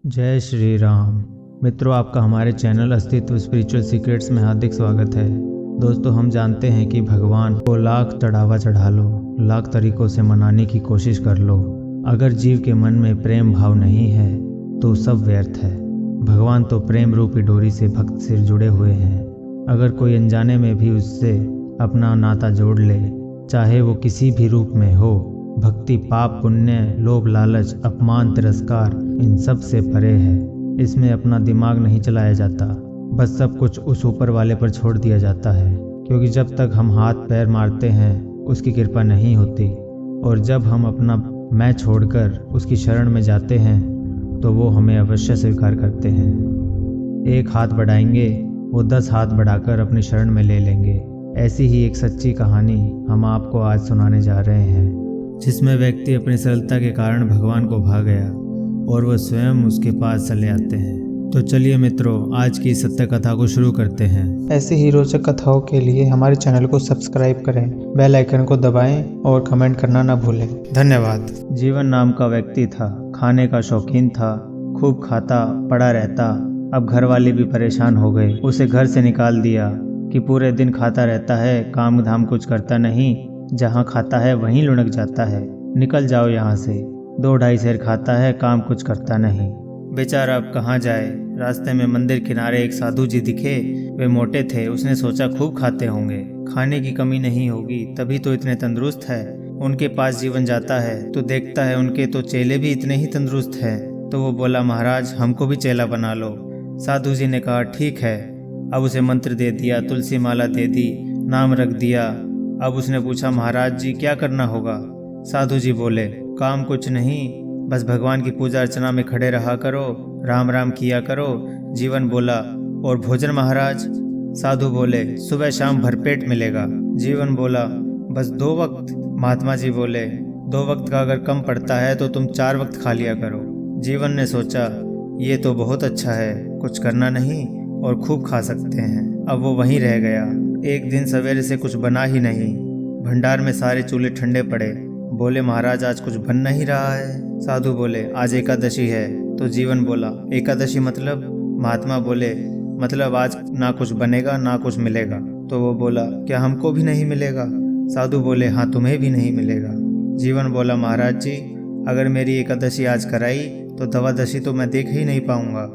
जय श्री राम। मित्रों, आपका हमारे चैनल अस्तित्व स्पिरिचुअल सीक्रेट्स में हार्दिक स्वागत है। दोस्तों, हम जानते हैं कि भगवान को लाख चढ़ावा चढ़ा लो, लाख तरीकों से मनाने की कोशिश कर लो, अगर जीव के मन में प्रेम भाव नहीं है तो सब व्यर्थ है। भगवान तो प्रेम रूपी डोरी से भक्त से जुड़े हुए हैं। अगर कोई अनजाने में भी उससे अपना नाता जोड़ ले, चाहे वो किसी भी रूप में हो, भक्ति पाप पुण्य लोभ लालच अपमान तिरस्कार इन सब से परे है। इसमें अपना दिमाग नहीं चलाया जाता, बस सब कुछ उस ऊपर वाले पर छोड़ दिया जाता है, क्योंकि जब तक हम हाथ पैर मारते हैं उसकी कृपा नहीं होती, और जब हम अपना मैं छोड़कर उसकी शरण में जाते हैं तो वो हमें अवश्य स्वीकार करते हैं। एक हाथ बढ़ाएंगे, वो 10 हाथ बढ़ाकर अपनी शरण में ले लेंगे। ऐसी ही एक सच्ची कहानी हम आपको आज सुनाने जा रहे हैं, जिसमें व्यक्ति अपनी सरलता के कारण भगवान को भा गया और वह स्वयं उसके पास चले आते हैं। तो चलिए मित्रों, आज की सत्य कथा को शुरू करते हैं। ऐसी ही रोचक कथाओं के लिए हमारे चैनल को सब्सक्राइब करें, बेल आइकन को दबाएं और कमेंट करना न भूलें। धन्यवाद। जीवन नाम का व्यक्ति था, खाने का शौकीन था, खूब खाता पड़ा रहता। अब घर वाले भी परेशान हो गए, उसे घर से निकाल दिया कि पूरे दिन खाता रहता है, काम धाम कुछ करता नहीं, जहाँ खाता है वहीं लुढ़क जाता है, निकल जाओ यहाँ से। 2-2.5 सेर खाता है, काम कुछ करता नहीं। बेचारा अब कहाँ जाए। रास्ते में मंदिर किनारे एक साधु जी दिखे। वे मोटे थे, उसने सोचा खूब खाते होंगे, खाने की कमी नहीं होगी, तभी तो इतने तंदुरुस्त है। उनके पास जीवन जाता है तो देखता है उनके तो चेले भी इतने ही तंदुरुस्त हैं। तो वो बोला, महाराज हमको भी चेला बना लो। साधु जी ने कहा ठीक है। अब उसे मंत्र दे दिया, तुलसी माला दे दी, नाम रख दिया। अब उसने पूछा, महाराज जी क्या करना होगा? साधु जी बोले, काम कुछ नहीं, बस भगवान की पूजा अर्चना में खड़े रहा करो, राम राम किया करो। जीवन बोला, और भोजन महाराज? साधु बोले, सुबह शाम भरपेट मिलेगा। जीवन बोला, बस 2 वक्त? महात्मा जी बोले, 2 वक्त का अगर कम पड़ता है तो तुम 4 वक्त खा लिया करो। जीवन ने सोचा, ये तो बहुत अच्छा है, कुछ करना नहीं और खूब खा सकते हैं। अब वो वहीं रह गया। एक दिन सवेरे से कुछ बना ही नहीं, भंडार में सारे चूल्हे ठंडे पड़े। बोले, महाराज आज कुछ बन नहीं रहा है। साधु बोले, आज एकादशी है। तो जीवन बोला, एकादशी मतलब? महात्मा बोले, मतलब आज ना कुछ बनेगा ना कुछ मिलेगा। तो वो बोला, क्या हमको भी नहीं मिलेगा? साधु बोले, हाँ तुम्हें भी नहीं मिलेगा। जीवन बोला, महाराज जी अगर मेरी एकादशी आज कराई तो द्वादशी तो मैं देख ही नहीं पाऊंगा,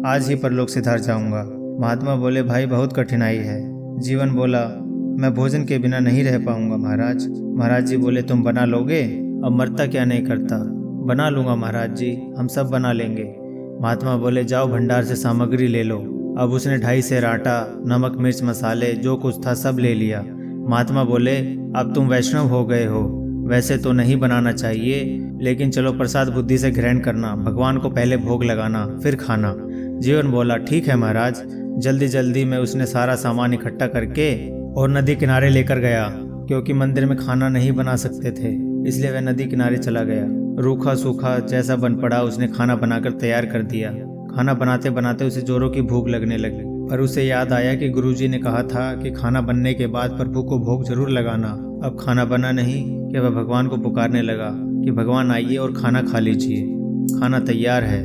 आज ही परलोक सिधार जाऊंगा। महात्मा बोले, भाई बहुत कठिनाई है। जीवन बोला, मैं भोजन के बिना नहीं रह पाऊंगा महाराज। महाराज जी बोले, तुम बना लोगे? अब मरता क्या नहीं करता। बना लूंगा महाराज जी, हम सब बना लेंगे। महात्मा बोले, जाओ भंडार से सामग्री ले लो। अब उसने 2.5 सेर आटा, नमक मिर्च मसाले जो कुछ था सब ले लिया। महात्मा बोले, अब तुम वैष्णव हो गए हो, वैसे तो नहीं बनाना चाहिए, लेकिन चलो प्रसाद बुद्धि से ग्रहण करना, भगवान को पहले भोग लगाना फिर खाना। जीवन बोला, ठीक है महाराज। जल्दी जल्दी में उसने सारा सामान इकट्ठा करके और नदी किनारे लेकर गया, क्योंकि मंदिर में खाना नहीं बना सकते थे, इसलिए वह नदी किनारे चला गया। रूखा सूखा जैसा बन पड़ा, उसने खाना बनाकर तैयार कर दिया। खाना बनाते बनाते उसे जोरों की भूख लगने लगी, पर उसे याद आया कि गुरुजी ने कहा था कि खाना बनने के बाद प्रभु को भोग जरूर लगाना। अब खाना बना नहीं कि वह भगवान को पुकारने लगा कि भगवान आइए और खाना खा लीजिए। खाना तैयार है।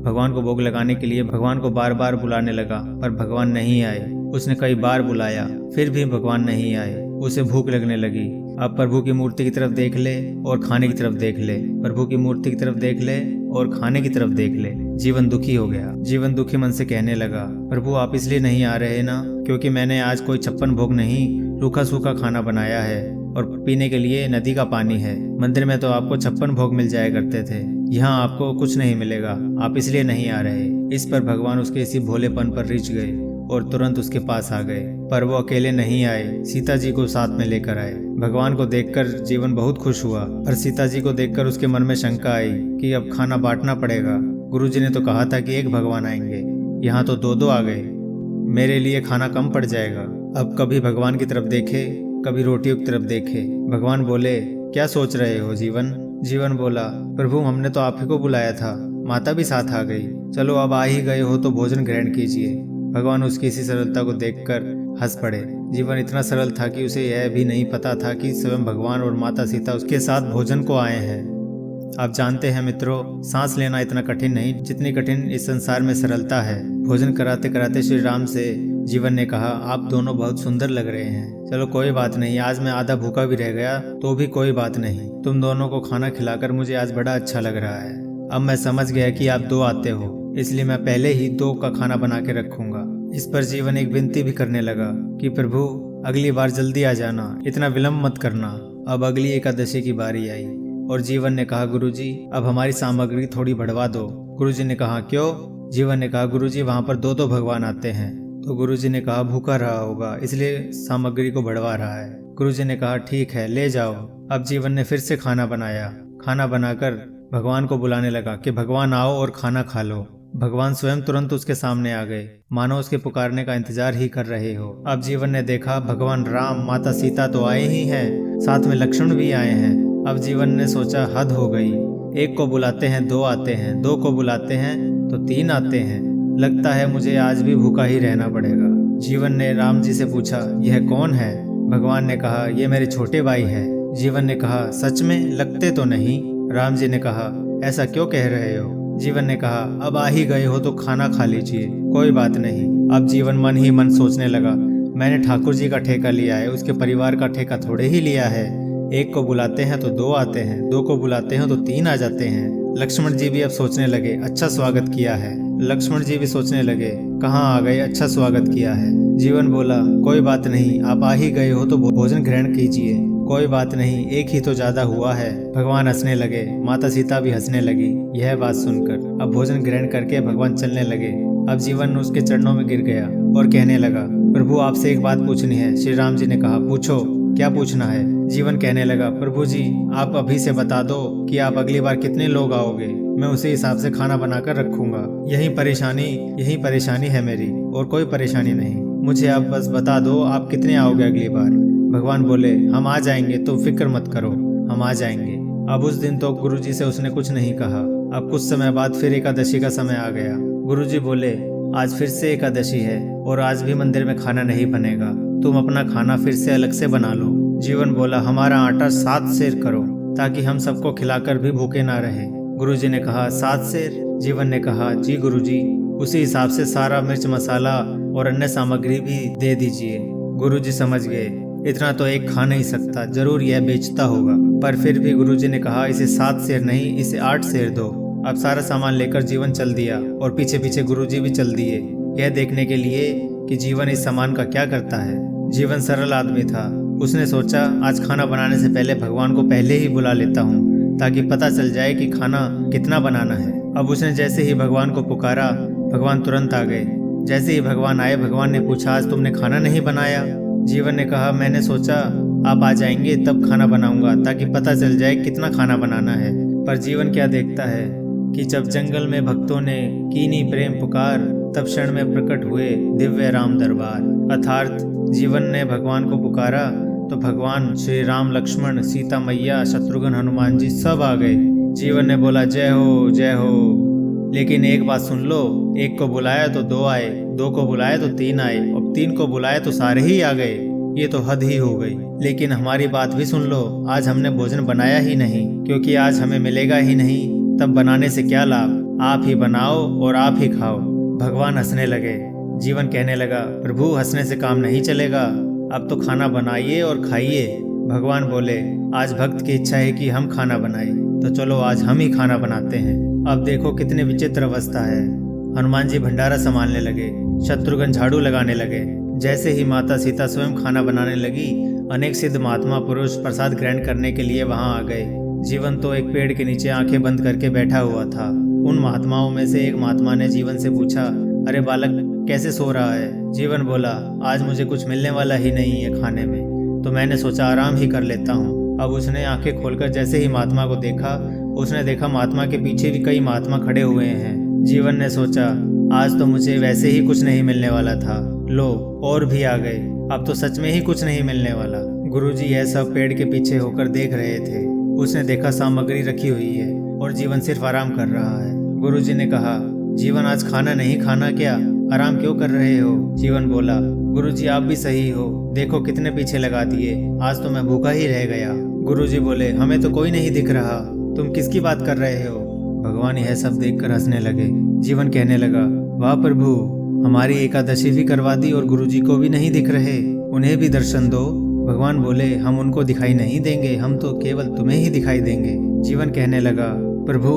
भगवान को भोग लगाने के लिए भगवान को बार बार बुलाने लगा, पर भगवान नहीं आए। उसने कई बार बुलाया, फिर भी भगवान नहीं आए। उसे भूख लगने लगी। अब प्रभु की मूर्ति की तरफ देख ले और खाने की तरफ देख ले, प्रभु की मूर्ति की तरफ देख ले और खाने की तरफ देख ले। जीवन दुखी हो गया। जीवन दुखी मन से कहने लगा, प्रभु आप इसलिए नहीं आ रहे ना, क्योंकि मैंने आज कोई 56 भोग नहीं, रूखा सूखा खाना बनाया है और पीने के लिए नदी का पानी है। मंदिर में तो आपको 56 भोग मिल जाया करते थे, यहाँ आपको कुछ नहीं मिलेगा, आप इसलिए नहीं आ रहे। इस पर भगवान उसके इसी भोलेपन पर रिझ गए और तुरंत उसके पास आ गए। पर वो अकेले नहीं आए, सीता जी को साथ में लेकर आए। भगवान को देखकर जीवन बहुत खुश हुआ, पर सीता जी को देखकर उसके मन में शंका आई कि अब खाना बांटना पड़ेगा। गुरुजी ने तो कहा था कि एक भगवान आएंगे, यहाँ तो 2-2 आ गए, मेरे लिए खाना कम पड़ जाएगा। अब कभी भगवान की तरफ देखे, कभी रोटियों की तरफ देखे। भगवान बोले, क्या सोच रहे हो जीवन? जीवन बोला, प्रभु हमने तो आप ही को बुलाया था, माता भी साथ आ गई, चलो अब आ ही गए हो तो भोजन ग्रहण कीजिए। भगवान उसकी इसी सरलता को देखकर हंस पड़े। जीवन इतना सरल था कि उसे यह भी नहीं पता था कि स्वयं भगवान और माता सीता उसके साथ भोजन को आए हैं। आप जानते हैं मित्रों, सांस लेना इतना कठिन नहीं जितनी कठिन इस संसार में सरलता है। भोजन कराते कराते श्री राम से जीवन ने कहा, आप दोनों बहुत सुंदर लग रहे हैं। चलो कोई बात नहीं, आज मैं आधा भूखा भी रह गया तो भी कोई बात नहीं। तुम दोनों को खाना खिलाकर मुझे आज बड़ा अच्छा लग रहा है। अब मैं समझ गया कि आप 2 आते हो, इसलिए मैं पहले ही 2 का खाना बना के रखूंगा। इस पर जीवन एक विनती भी करने लगा कि प्रभु अगली बार जल्दी आ जाना, इतना विलम्ब मत करना। अब अगली एकादशी की बारी आई और जीवन ने कहा, गुरुजी अब हमारी सामग्री थोड़ी बढ़वा दो। गुरुजी ने कहा, क्यों? जीवन ने कहा, गुरुजी वहाँ पर 2 भगवान आते हैं। तो गुरुजी ने कहा, भूखा रहा होगा इसलिए सामग्री को बढ़वा रहा है। गुरुजी ने कहा, ठीक है ले जाओ। अब जीवन ने फिर से खाना बनाया। खाना बनाकर भगवान को बुलाने लगा कि भगवान आओ और खाना खा लो। भगवान स्वयं तुरंत उसके सामने आ गए, मानो उसके पुकारने का इंतजार ही कर रहे हो। अब जीवन ने देखा भगवान राम, माता सीता तो आए ही हैं, साथ में लक्ष्मण भी आए हैं। अब जीवन ने सोचा हद हो गई, 1 को बुलाते हैं 2 आते हैं, 2 को बुलाते हैं तो 3 आते हैं। लगता है मुझे आज भी भूखा ही रहना पड़ेगा। जीवन ने राम जी से पूछा, यह कौन है? भगवान ने कहा, ये मेरे छोटे भाई है। जीवन ने कहा, सच में लगते तो नहीं? राम जी ने कहा, ऐसा क्यों कह रहे हो? जीवन ने कहा, अब आ ही गए हो तो खाना खा लीजिए, कोई बात नहीं। अब जीवन मन ही मन सोचने लगा, मैंने ठाकुर जी का ठेका लिया है, उसके परिवार का ठेका थोड़े ही लिया है। 1 को बुलाते हैं तो 2 आते हैं, 2 को बुलाते हैं तो 3 आ जाते हैं। लक्ष्मण जी भी अब सोचने लगे, अच्छा स्वागत किया है। लक्ष्मण जी भी सोचने लगे, कहाँ आ गए, अच्छा स्वागत किया है। जीवन बोला, कोई बात नहीं, आप आ ही गए हो तो भोजन ग्रहण कीजिए, कोई बात नहीं, 1 ही तो ज्यादा हुआ है। भगवान हंसने लगे, माता सीता भी हंसने लगी यह बात सुनकर। अब भोजन ग्रहण करके भगवान चलने लगे। अब जीवन उसके चरणों में गिर गया और कहने लगा, प्रभु आपसे एक बात पूछनी है। श्री राम जी ने कहा, पूछो, क्या पूछना है? जीवन कहने लगा, प्रभु जी आप अभी से बता दो कि आप अगली बार कितने लोग आओगे, मैं उसी हिसाब से खाना बनाकर रखूंगा। यही परेशानी है मेरी, और कोई परेशानी नहीं। मुझे आप बस बता दो आप कितने आओगे अगली बार। भगवान बोले, हम आ जाएंगे, तुम फिक्र मत करो, हम आ जाएंगे। अब उस दिन तो गुरुजी से उसने कुछ नहीं कहा। अब कुछ समय बाद फिर एकादशी का समय आ गया। गुरुजी बोले, आज फिर से एकादशी है और आज भी मंदिर में खाना नहीं बनेगा, तुम अपना खाना फिर से अलग से बना लो। जीवन बोला, हमारा आटा 7 सेर करो ताकि हम सबको खिलाकर भी भूखे ना रहे। गुरुजी ने कहा, 7 सेर? जीवन ने कहा, जी गुरुजी, उसी हिसाब से सारा मिर्च मसाला और अन्य सामग्री भी दे दीजिए। गुरुजी समझ गए, इतना तो एक खा नहीं सकता, जरूर यह बेचता होगा। पर फिर भी गुरुजी ने कहा, इसे 7 सेर नहीं, इसे 8 सेर दो। अब सारा सामान लेकर जीवन चल दिया और पीछे पीछे गुरुजी भी चल दिए, यह देखने के लिए कि जीवन इस सामान का क्या करता है। जीवन सरल आदमी था, उसने सोचा आज खाना बनाने से पहले भगवान को पहले ही बुला लेता हूँ ताकि पता चल जाए कि खाना कितना बनाना है। अब उसने जैसे ही भगवान को पुकारा, भगवान तुरंत आ गए। जैसे ही भगवान आए, भगवान ने पूछा, आज तुमने खाना नहीं बनाया? जीवन ने कहा, मैंने सोचा आप आ जाएंगे तब खाना बनाऊंगा ताकि पता चल जाए कितना खाना बनाना है। पर जीवन क्या देखता है कि जब जंगल में भक्तों ने कीनी प्रेम पुकार, तब क्षण में प्रकट हुए दिव्य राम दरबार। अर्थात जीवन ने भगवान को पुकारा तो भगवान श्री राम, लक्ष्मण, सीता मैया, शत्रुघ्न, हनुमान जी सब आ गए। जीवन ने बोला, जय हो जय हो। लेकिन एक बात सुन लो, 1 को बुलाया तो 2 आए, 2 को बुलाया तो 3 आए, और 3 को बुलाया तो सारे ही आ गए। ये तो हद ही हो गई। लेकिन हमारी बात भी सुन लो, आज हमने भोजन बनाया ही नहीं, क्योंकि आज हमें मिलेगा ही नहीं, तब बनाने से क्या लाभ, आप ही बनाओ और आप ही खाओ। भगवान हंसने लगे। जीवन कहने लगा, प्रभु हंसने से काम नहीं चलेगा, अब तो खाना बनाइए और खाइए। भगवान बोले, आज भक्त की इच्छा है कि हम खाना बनाएं, तो चलो आज हम ही खाना बनाते हैं। अब देखो कितनी विचित्र अवस्था है। हनुमान जी भंडारा संभालने लगे, शत्रुघ्न झाड़ू लगाने लगे। जैसे ही माता सीता स्वयं खाना बनाने लगी, अनेक सिद्ध महात्मा पुरुष प्रसाद ग्रहण करने के लिए वहां आ गए। जीवन तो एक पेड़ के नीचे आंखें बंद करके बैठा हुआ था। उन महात्माओं में से एक महात्मा ने जीवन से पूछा, अरे बालक कैसे सो रहा है? जीवन बोला, आज मुझे कुछ मिलने वाला ही नहीं है खाने में, तो मैंने सोचा आराम ही कर लेता हूँ। अब उसने आंखें खोलकर जैसे ही महात्मा को देखा, उसने देखा महात्मा के पीछे भी कई महात्मा खड़े हुए हैं। जीवन ने सोचा, आज तो मुझे वैसे ही कुछ नहीं मिलने वाला था, लो और भी आ गए, अब तो सच में ही कुछ नहीं मिलने वाला। गुरुजी यह सब पेड़ के पीछे होकर देख रहे थे। उसने देखा सामग्री रखी हुई है और जीवन सिर्फ आराम कर रहा है। गुरुजी ने कहा, जीवन आज खाना नहीं खाना क्या, आराम क्यों कर रहे हो? जीवन बोला, गुरुजी आप भी सही हो, देखो कितने पीछे लगा दिए, आज तो मैं भूखा ही रह गया। गुरुजी बोले, हमें तो कोई नहीं दिख रहा, तुम किसकी बात कर रहे हो? भगवान यह सब देखकर हंसने लगे। जीवन कहने लगा, वाह प्रभु, हमारी एकादशी भी करवा दी और गुरुजी को भी नहीं दिख रहे, उन्हें भी दर्शन दो। भगवान बोले, हम उनको दिखाई नहीं देंगे, हम तो केवल तुम्हें ही दिखाई देंगे। जीवन कहने लगा, प्रभु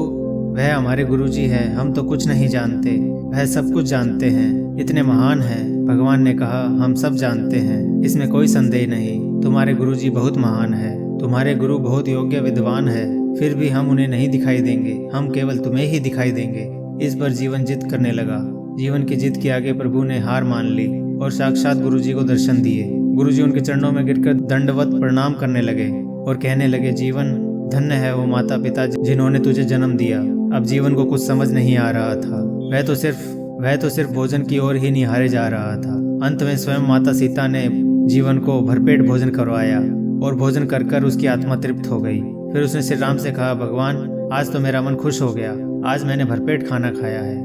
वह हमारे गुरुजी हैं, हम तो कुछ नहीं जानते, वह सब कुछ जानते हैं, इतने महान हैं। भगवान ने कहा, हम सब जानते हैं, इसमें कोई संदेह नहीं, तुम्हारे गुरुजी बहुत महान है, तुम्हारे गुरु बहुत योग्य विद्वान है, फिर भी हम उन्हें नहीं दिखाई देंगे, हम केवल तुम्हें ही दिखाई देंगे। इस पर जीवन जिद करने लगा। जीवन की जिद के आगे प्रभु ने हार मान ली और साक्षात गुरुजी को दर्शन दिए। गुरुजी उनके चरणों में गिरकर दंडवत प्रणाम करने लगे और कहने लगे, जीवन धन्य है वो माता पिता जिन्होंने तुझे जन्म दिया। अब जीवन को कुछ समझ नहीं आ रहा था, वह तो सिर्फ भोजन की ओर ही निहारे जा रहा था। अंत में स्वयं माता सीता ने जीवन को भरपेट भोजन करवाया और भोजन कर कर उसकी आत्मा तृप्त हो गई। फिर उसने श्री राम से कहा, भगवान आज तो मेरा मन खुश हो गया, आज मैंने भरपेट खाना खाया है,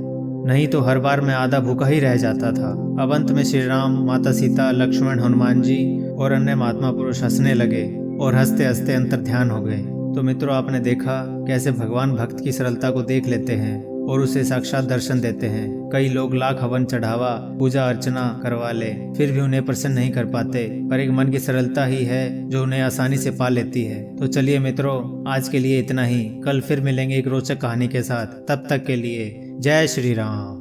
नहीं तो हर बार मैं आधा भूखा ही रह जाता था। अब अंत में श्री राम, माता सीता, लक्ष्मण, हनुमान जी और अन्य महात्मा पुरुष हंसने लगे और हंसते हंसते अंतर ध्यान हो गए। तो मित्रों, आपने देखा कैसे भगवान भक्त की सरलता को देख लेते हैं और उसे साक्षात दर्शन देते हैं। कई लोग लाख हवन चढ़ावा, पूजा अर्चना करवा ले, फिर भी उन्हें प्रसन्न नहीं कर पाते, पर एक मन की सरलता ही है जो उन्हें आसानी से पा लेती है। तो चलिए मित्रों, आज के लिए इतना ही। कल फिर मिलेंगे एक रोचक कहानी के साथ। तब तक के लिए जय श्री राम।